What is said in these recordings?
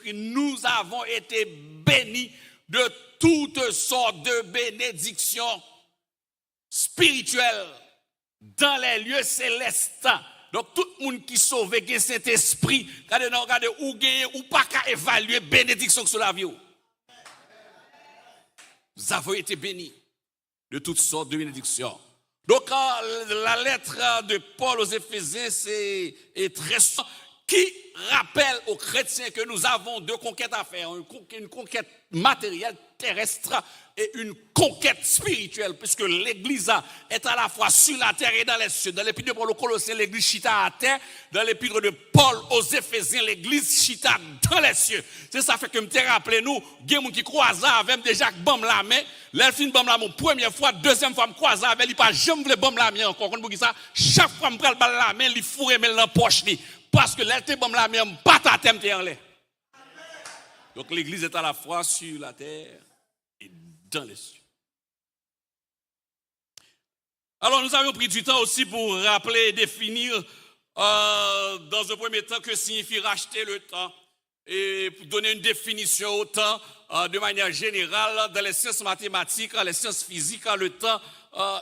Jésus-Christ, nous avons été bénis de toutes sortes de bénédictions spirituelles dans les lieux célestes. Donc, tout le monde qui sauve, qui est cet esprit, regardez, ou gagne, ou pas qu'à évaluer bénédiction sur la vie. Nous avons été bénis de toutes sortes de bénédictions. Donc, la lettre de Paul aux Éphésiens, est très qui rappelle aux chrétiens que nous avons deux conquêtes à faire, une conquête matérielle terrestre et une conquête spirituelle, puisque l'Église est à la fois sur la terre et dans les cieux. Dans l'épître de Paul aux Colossiens, l'Église chita à terre. Dans l'épître de Paul aux Éphésiens, l'Église chita dans les cieux. C'est ça fait que me rappelez nous, il y a des gens qui croisent avec déjà bam la main. L'elfine bam la main première fois, deuxième fois me croise avec, il pas jamais voulu bam la main encore. Ça, chaque fois me prend la main, il fourre mais dans poche li. Parce que l'elfine bam la main pas ta thème en l'air. Donc l'Église est à la fois sur la terre et dans les cieux. Alors nous avons pris du temps aussi pour rappeler et définir dans un premier temps que signifie racheter le temps et pour donner une définition au temps de manière générale dans les sciences mathématiques, les sciences physiques. Le temps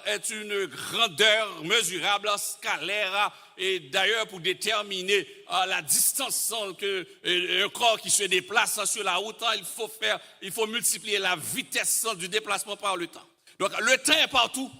est une grandeur mesurable, scalaire, et d'ailleurs pour déterminer la distance qu'un corps qui se déplace sur la route, il faut multiplier la vitesse du déplacement par le temps. Donc le temps est partout.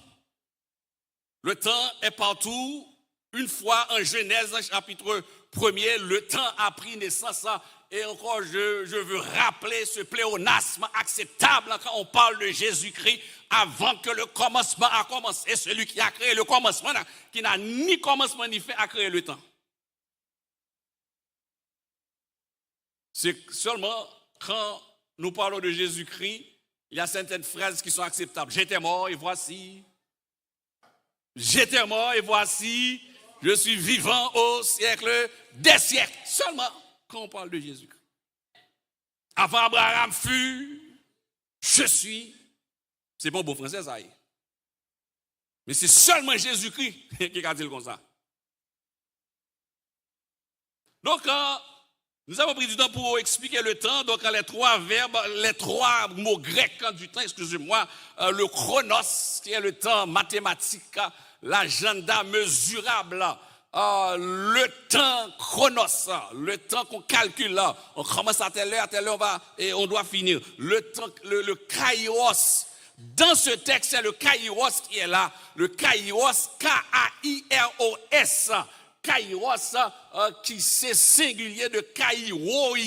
Le temps est partout. Une fois en Genèse, chapitre 1er, le temps a pris naissance. Et encore, je veux rappeler ce pléonasme acceptable quand on parle de Jésus-Christ avant que le commencement a commencé. Celui qui a créé le commencement, qui n'a ni commencement ni fin, a créé le temps. C'est seulement quand nous parlons de Jésus-Christ, il y a certaines phrases qui sont acceptables. J'étais mort et voici. J'étais mort et voici. Je suis vivant au siècle des siècles. Seulement quand on parle de Jésus-Christ. Avant Abraham fut, je suis. C'est bon français ça y est. Mais c'est seulement Jésus-Christ qui a dit comme ça. Donc, nous avons pris du temps pour expliquer le temps. Donc, les trois verbes, les trois mots grecs du temps, excusez-moi, le chronos, qui est le temps mathématique, l'agenda mesurable, le temps chronos, le temps qu'on calcule, on commence à telle heure, on va et on doit finir. Le temps, le kairos. Dans ce texte, c'est le kairos qui est là. Le kairos, K-A-I-R-O-S. Kairos, qui c'est singulier de kairoi,